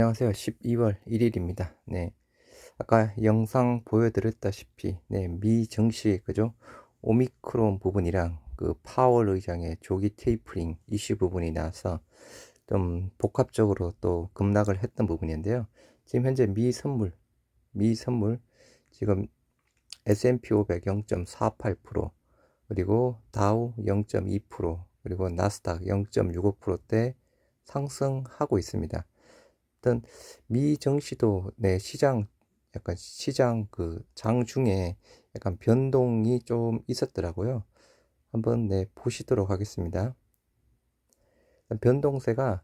안녕하세요. 12월 1일입니다. 네. 아까 영상 보여드렸다시피, 미 증시, 그죠? 오미크론 부분이랑 그 파월 의장의 조기 테이퍼링 이슈 부분이 나와서 좀 복합적으로 또 급락을 했던 부분인데요. 지금 현재 미 선물, 지금 S&P 500 0.48%, 그리고 다우 0.2%, 그리고 나스닥 0.65%대 상승하고 있습니다. 어떤 미 증시도 시장 약간 시장 그 장중에 약간 변동이 좀 있었더라고요. 한번 보시도록 하겠습니다. 변동세가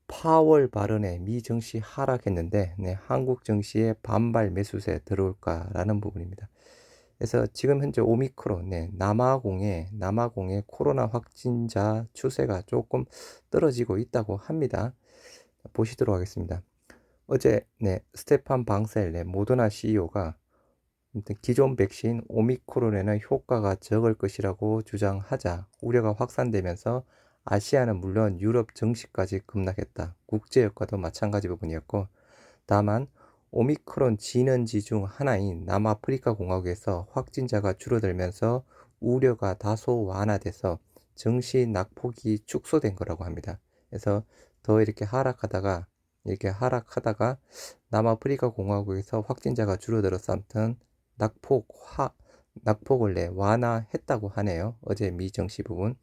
파월 발언에 미 증시 하락했는데 한국 증시에 반발 매수세 들어올까라는 부분입니다. 그래서 지금 현재 오미크론 남아공의 코로나 확진자 추세가 조금 떨어지고 있다고 합니다. 보시도록 하겠습니다. 어제 스테판 방셀 모더나 CEO가 기존 백신 오미크론에는 효과가 적을 것이라고 주장하자 우려가 확산되면서 아시아는 물론 유럽 증시까지 급락했다. 국제 효과도 마찬가지 부분이었고, 다만 오미크론 진원지 중 하나인 남아프리카 공화국에서 확진자가 줄어들면서 우려가 다소 완화돼서 증시 낙폭이 축소된 거라고 합니다. 그래서 더 이렇게 하락하다가 남아프리카 공화국에서 확진자가 줄어들어서 아무튼 낙폭을 완화했다고 하네요. 어제 미 증시 부분.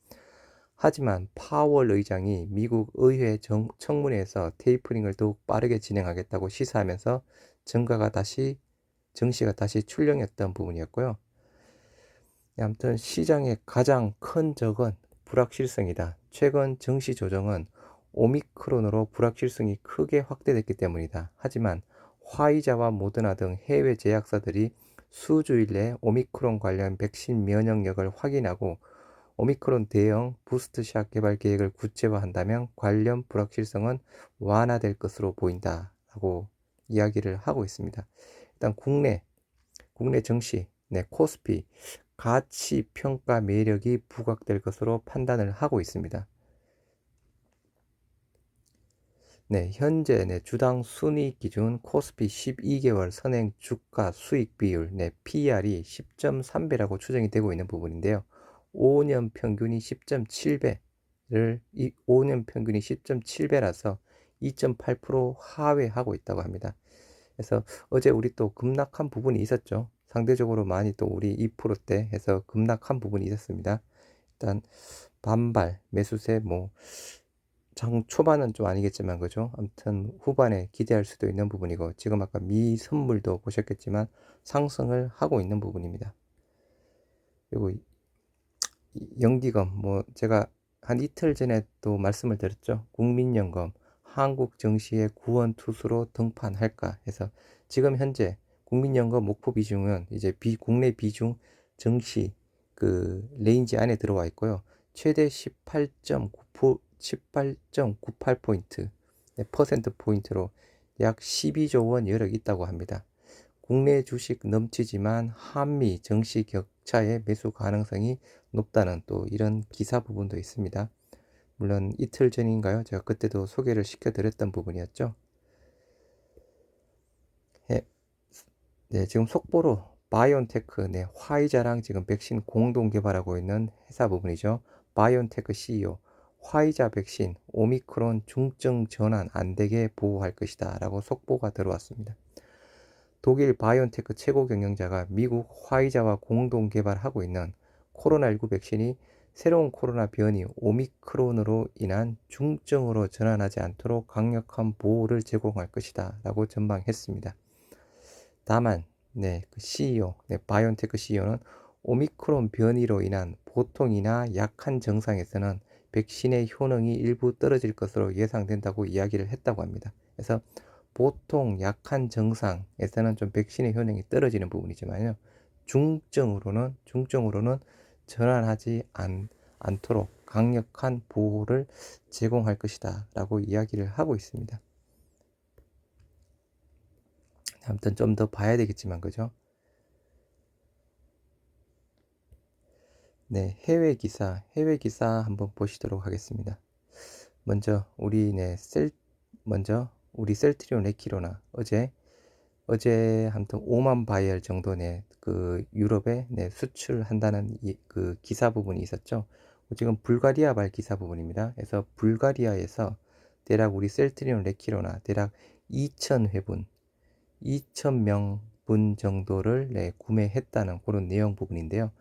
하지만 파월 의장이 미국 의회 청문회에서 테이퍼링을 더욱 빠르게 진행하겠다고 시사하면서 증시가 다시 출렁였던 부분이었고요. 아무튼 시장의 가장 큰 적은 불확실성이다. 최근 증시 조정은 오미크론으로 불확실성이 크게 확대됐기 때문이다. 하지만 화이자와 모더나 등 해외 제약사들이 수주일 내에 오미크론 관련 백신 면역력을 확인하고 오미크론 대형 부스트샷 개발 계획을 구체화한다면 관련 불확실성은 완화될 것으로 보인다라고 이야기를 하고 있습니다. 일단 국내 증시, 코스피 가치 평가 매력이 부각될 것으로 판단을 하고 있습니다. 현재 주당 순이익 기준 코스피 12개월 선행 주가 수익 비율 PER이 10.3배라고 추정이 되고 있는 부분인데요. 5년 평균이 10.7배라서 2.8% 하회하고 있다고 합니다. 그래서 어제 우리 또 급락한 부분이 있었죠. 상대적으로 많이 또 우리 2%대 해서 급락한 부분이 있었습니다. 일단 반발 매수세 장 초반은 좀 아니겠지만 그죠? 아무튼 후반에 기대할 수도 있는 부분이고, 지금 아까 미 선물도 보셨겠지만 상승을 하고 있는 부분입니다. 그리고 연기금 제가 한 이틀 전에 또 말씀을 드렸죠. 국민연금 한국 증시의 구원투수로 등판할까 해서 지금 현재 국민연금 목표 비중은 이제 국내 비중 증시 그 레인지 안에 들어와 있고요. 최대 18.98포인트 퍼센트 포인트로 약 12조 원 여력 있다고 합니다. 국내 주식 넘치지만 한미 증시 격차의 매수 가능성이 높다는 또 이런 기사 부분도 있습니다. 물론 이틀 전인가요? 제가 그때도 소개를 시켜드렸던 부분이었죠. 지금 속보로 바이온테크, 화이자랑 지금 백신 공동 개발하고 있는 회사 부분이죠. 바이온테크 CEO, 화이자 백신 오미크론 중증 전환 안 되게 보호할 것이다 라고 속보가 들어왔습니다. 독일 바이온테크 최고 경영자가 미국 화이자와 공동 개발하고 있는 코로나19 백신이 새로운 코로나 변이 오미크론으로 인한 중증으로 전환하지 않도록 강력한 보호를 제공할 것이다 라고 전망했습니다. 다만 그 CEO, 바이온테크 CEO는 오미크론 변이로 인한 보통이나 약한 증상에서는 백신의 효능이 일부 떨어질 것으로 예상된다고 이야기를 했다고 합니다. 그래서 보통 약한 증상에서는 좀 백신의 효능이 떨어지는 부분이지만요. 중증으로는 전환하지 않도록 강력한 보호를 제공할 것이다 라고 이야기를 하고 있습니다. 아무튼 좀 더 봐야 되겠지만 그죠? 해외 기사 한번 보시도록 하겠습니다. 먼저 먼저 우리 셀트리온 레키로나 어제 아무튼 5만 바이얼 정도 그 유럽에 수출한다는 그 기사 부분이 있었죠. 지금 불가리아발 기사 부분입니다. 그래서 불가리아에서 대략 우리 셀트리온 레키로나 대략 2,000회분, 2,000명분 정도를 구매했다는 그런 내용 부분인데요.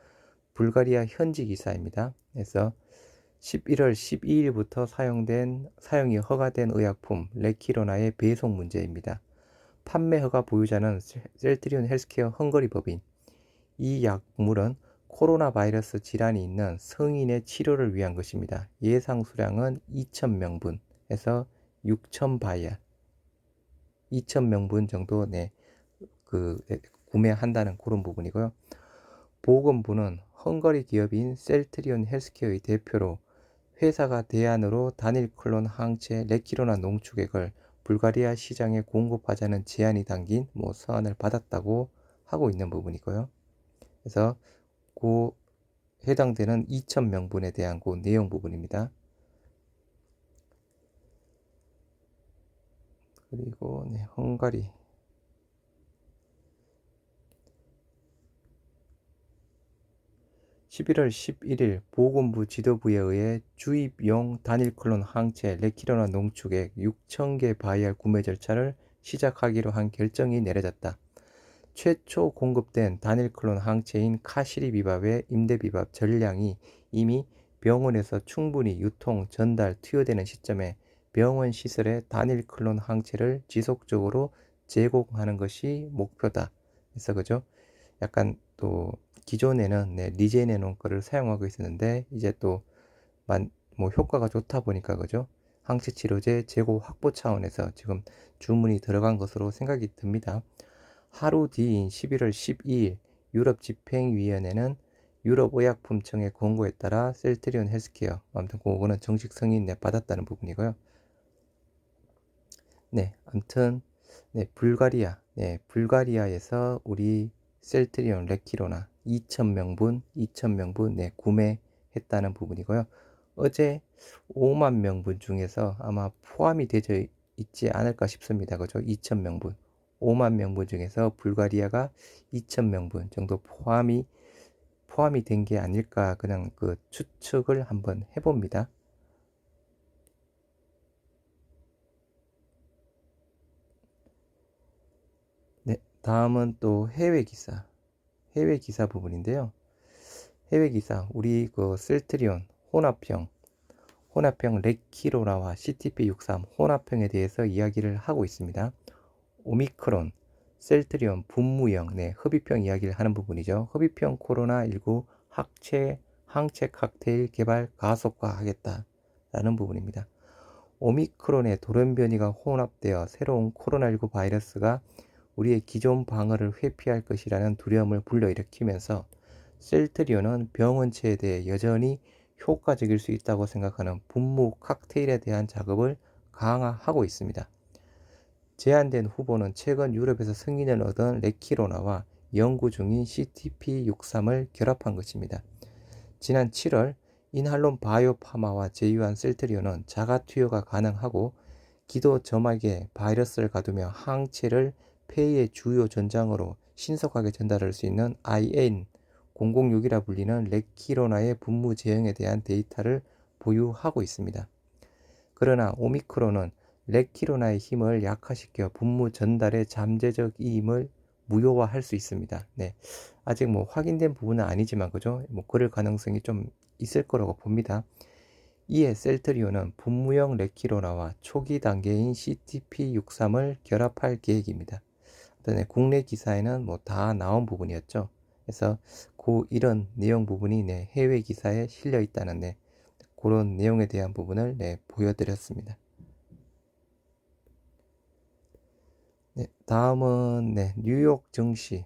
불가리아 현지 기사입니다. 그래서 11월 12일부터 사용이 허가된 의약품 레키로나의 배송 문제입니다. 판매 허가 보유자는 셀트리온 헬스케어 헝거리 법인. 이 약물은 코로나 바이러스 질환이 있는 성인의 치료를 위한 것입니다. 예상 수량은 2,000명분에서 6,000바이알, 2,000명분 정도 구매한다는 그런 부분이고요. 보건부는 헝거리 기업인 셀트리온 헬스케어의 대표로 회사가 대안으로 단일 클론 항체 레키로나 농축액을 불가리아 시장에 공급하자는 제안이 담긴 서한을 받았다고 하고 있는 부분이고요. 그래서 그 해당되는 2,000명분에 대한 그 내용 부분입니다. 그리고 헝가리 11월 11일 보건부 지도부에 의해 주입용 단일 클론 항체 레키로나 농축액 6,000개 바이알 구매 절차를 시작하기로 한 결정이 내려졌다. 최초 공급된 단일 클론 항체인 카시리비밥의 임대비밥 전량이 이미 병원에서 충분히 유통, 전달, 투여되는 시점에 병원 시설에 단일 클론 항체를 지속적으로 제공하는 것이 목표다. 그래서 그죠? 약간 또 기존에는 리제네논 거를 사용하고 있었는데 이제 또 효과가 좋다 보니까 그죠? 항체 치료제 재고 확보 차원에서 지금 주문이 들어간 것으로 생각이 듭니다. 하루 뒤인 11월 12일 유럽 집행위원회는 유럽의약품청의 권고에 따라 셀트리온 헬스케어, 아무튼 그거는 정식 승인 받았다는 부분이고요. 아무튼 불가리아에서 우리 셀트리온 레키로나 2,000명분 구매했다는 부분이고요. 어제 5만 명분 중에서 아마 포함이 되어 있지 않을까 싶습니다. 그죠? 2,000명분. 5만 명분 중에서 불가리아가 2,000명분 정도 포함이 된 게 아닐까 그냥 그 추측을 한번 해봅니다. 다음은 또 해외 기사 부분인데요. 해외 기사 우리 그 셀트리온 혼합형 레키로나와 CTP63 혼합형에 대해서 이야기를 하고 있습니다. 오미크론, 셀트리온, 분무형, 흡입형 이야기를 하는 부분이죠. 흡입형 코로나19 항체 칵테일 개발 가속화하겠다라는 부분입니다. 오미크론의 돌연변이가 혼합되어 새로운 코로나19 바이러스가 우리의 기존 방어를 회피할 것이라는 두려움을 불러일으키면서 셀트리온은 병원체에 대해 여전히 효과적일 수 있다고 생각하는 분무 칵테일에 대한 작업을 강화하고 있습니다. 제안된 후보는 최근 유럽에서 승인을 얻은 레키로나와 연구 중인 CTP63을 결합한 것입니다. 지난 7월 인할론 바이오파마와 제휴한 셀트리온은 자가 투여가 가능하고 기도 점막에 바이러스를 가두며 항체를 폐의 주요 전장으로 신속하게 전달할 수 있는 IN006이라 불리는 레키로나의 분무 제형에 대한 데이터를 보유하고 있습니다. 그러나 오미크론은 레키로나의 힘을 약화시켜 분무 전달의 잠재적 이임을 무효화할 수 있습니다. 아직 확인된 부분은 아니지만 그죠? 그럴 가능성이 좀 있을 거라고 봅니다. 이에 셀트리온은 분무형 레키로나와 초기 단계인 CTP63을 결합할 계획입니다. 국내 기사에는 다 나온 부분이었죠. 그래서 이런 내용 부분이 해외 기사에 실려 있다는 그런 내용에 대한 부분을 보여드렸습니다. 다음은 뉴욕 증시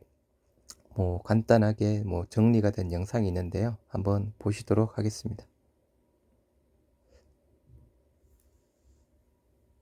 간단하게 정리가 된 영상이 있는데요. 한번 보시도록 하겠습니다.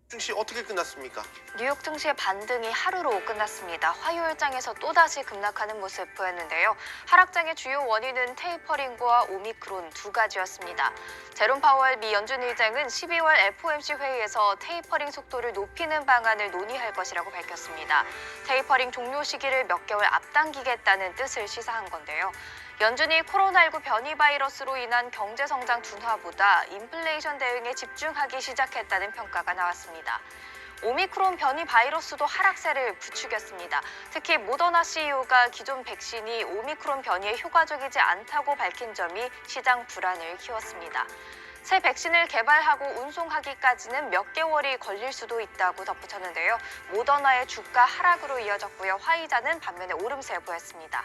증시 어떻게 끝났습니까? 어떻습니까? 뉴욕 증시의 반등이 하루로 끝났습니다. 화요일장에서 또다시 급락하는 모습 보였는데요. 하락장의 주요 원인은 테이퍼링과 오미크론 두 가지였습니다. 제롬 파월 미 연준 의장은 12월 FOMC 회의에서 테이퍼링 속도를 높이는 방안을 논의할 것이라고 밝혔습니다. 테이퍼링 종료 시기를 몇 개월 앞당기겠다는 뜻을 시사한 건데요. 연준이 코로나19 변이 바이러스로 인한 경제 성장 둔화보다 인플레이션 대응에 집중하기 시작했다는 평가가 나왔습니다. 오미크론 변이 바이러스도 하락세를 부추겼습니다. 특히 모더나 CEO가 기존 백신이 오미크론 변이에 효과적이지 않다고 밝힌 점이 시장 불안을 키웠습니다. 새 백신을 개발하고 운송하기까지는 몇 개월이 걸릴 수도 있다고 덧붙였는데요. 모더나의 주가 하락으로 이어졌고요. 화이자는 반면에 오름세 보였습니다.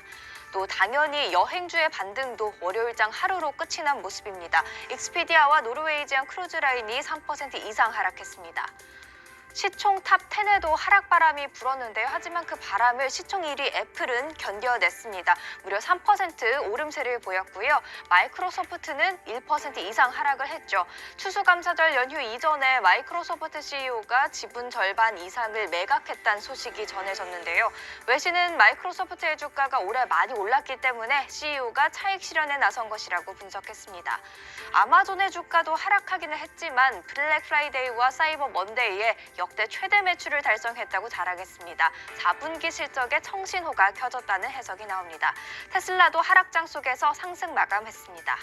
또 당연히 여행주의 반등도 월요일장 하루로 끝이 난 모습입니다. 익스피디아와 노르웨이지안 크루즈라인이 3% 이상 하락했습니다. 시총 탑 10에도 하락바람이 불었는데요. 하지만 그 바람을 시총 1위 애플은 견뎌냈습니다. 무려 3% 오름세를 보였고요. 마이크로소프트는 1% 이상 하락을 했죠. 추수감사절 연휴 이전에 마이크로소프트 CEO가 지분 절반 이상을 매각했다는 소식이 전해졌는데요. 외신은 마이크로소프트의 주가가 올해 많이 올랐기 때문에 CEO가 차익 실현에 나선 것이라고 분석했습니다. 아마존의 주가도 하락하기는 했지만 블랙 프라이데이와 사이버 먼데이에 역대 최대 매출을 달성했다고 자랑했습니다. 4분기 실적에 청신호가 켜졌다는 해석이 나옵니다. 테슬라도 하락장 속에서 상승 마감했습니다.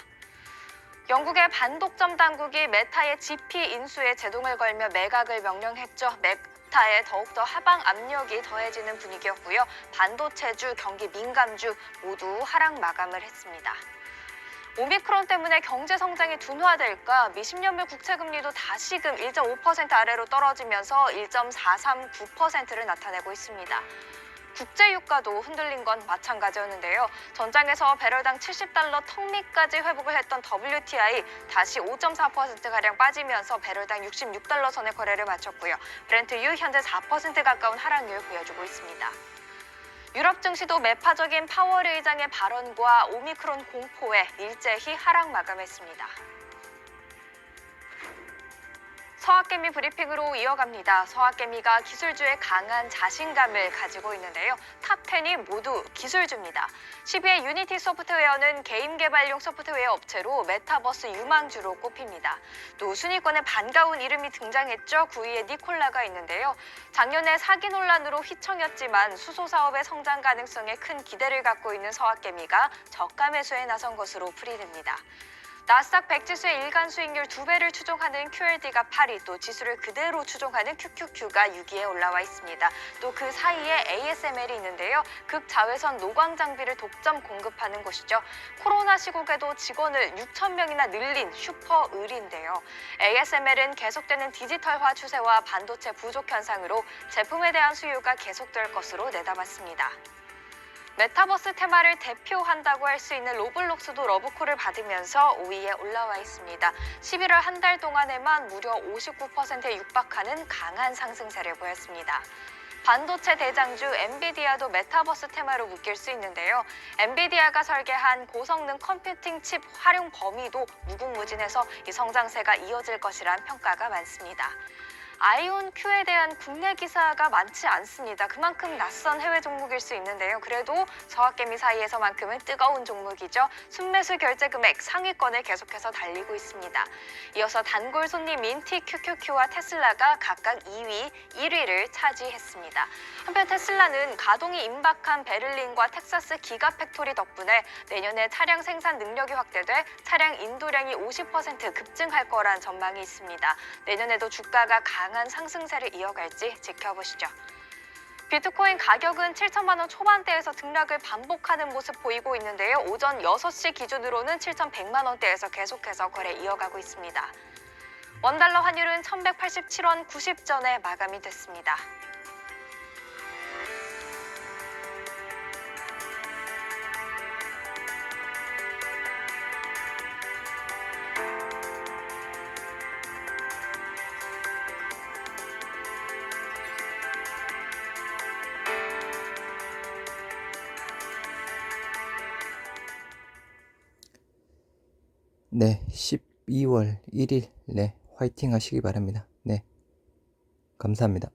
영국의 반독점 당국이 메타의 GP 인수에 제동을 걸며 매각을 명령했죠. 메타에 더욱더 하방 압력이 더해지는 분위기였고요. 반도체주, 경기 민감주 모두 하락 마감을 했습니다. 오미크론 때문에 경제 성장이 둔화될까? 미 10년물 국채금리도 다시금 1.5% 아래로 떨어지면서 1.439%를 나타내고 있습니다. 국제유가도 흔들린 건 마찬가지였는데요. 전장에서 배럴당 $70 턱밑까지 회복을 했던 WTI 다시 5.4%가량 빠지면서 배럴당 $66 선의 거래를 마쳤고요. 브렌트유 현재 4% 가까운 하락률을 보여주고 있습니다. 유럽 증시도 매파적인 파월 의장의 발언과 오미크론 공포에 일제히 하락 마감했습니다. 서학개미 브리핑으로 이어갑니다. 서학개미가 기술주에 강한 자신감을 가지고 있는데요. 탑10이 모두 기술주입니다. 10위의 유니티 소프트웨어는 게임 개발용 소프트웨어 업체로 메타버스 유망주로 꼽힙니다. 또 순위권에 반가운 이름이 등장했죠. 9위에 니콜라가 있는데요. 작년에 사기 논란으로 휘청였지만 수소 사업의 성장 가능성에 큰 기대를 갖고 있는 서학개미가 저가 매수에 나선 것으로 풀이됩니다. 나스닥 100 지수의 일간 수익률 2배를 추종하는 QLD가 8위, 또 지수를 그대로 추종하는 QQQ가 6위에 올라와 있습니다. 또 그 사이에 ASML이 있는데요. 극자외선 노광 장비를 독점 공급하는 곳이죠. 코로나 시국에도 직원을 6,000명이나 늘린 슈퍼을인데요. ASML은 계속되는 디지털화 추세와 반도체 부족 현상으로 제품에 대한 수요가 계속될 것으로 내다봤습니다. 메타버스 테마를 대표한다고 할 수 있는 로블록스도 러브콜을 받으면서 5위에 올라와 있습니다. 11월 한 달 동안에만 무려 59%에 육박하는 강한 상승세를 보였습니다. 반도체 대장주 엔비디아도 메타버스 테마로 묶일 수 있는데요. 엔비디아가 설계한 고성능 컴퓨팅 칩 활용 범위도 무궁무진해서 이 성장세가 이어질 것이란 평가가 많습니다. 아이온 Q에 대한 국내 기사가 많지 않습니다. 그만큼 낯선 해외 종목일 수 있는데요. 그래도 서학개미 사이에서만큼은 뜨거운 종목이죠. 순매수 결제 금액 상위권을 계속해서 달리고 있습니다. 이어서 단골 손님인 TQQQ와 테슬라가 각각 2위, 1위를 차지했습니다. 한편 테슬라는 가동이 임박한 베를린과 텍사스 기가팩토리 덕분에 내년에 차량 생산 능력이 확대돼 차량 인도량이 50% 급증할 거란 전망이 있습니다. 내년에도 주가가 강한 상승세를 이어갈지 지켜보시죠. 비트코인 가격은 7천만 원 초반대에서 등락을 반복하는 모습 보이고 있는데요. 오전 6시 기준으로는 7,100만 원대에서 계속해서 거래 이어가고 있습니다. 원달러 환율은 1,187원 90전에 마감이 됐습니다. 네, 12월 1일, 네, 화이팅 하시기 바랍니다. 네, 감사합니다.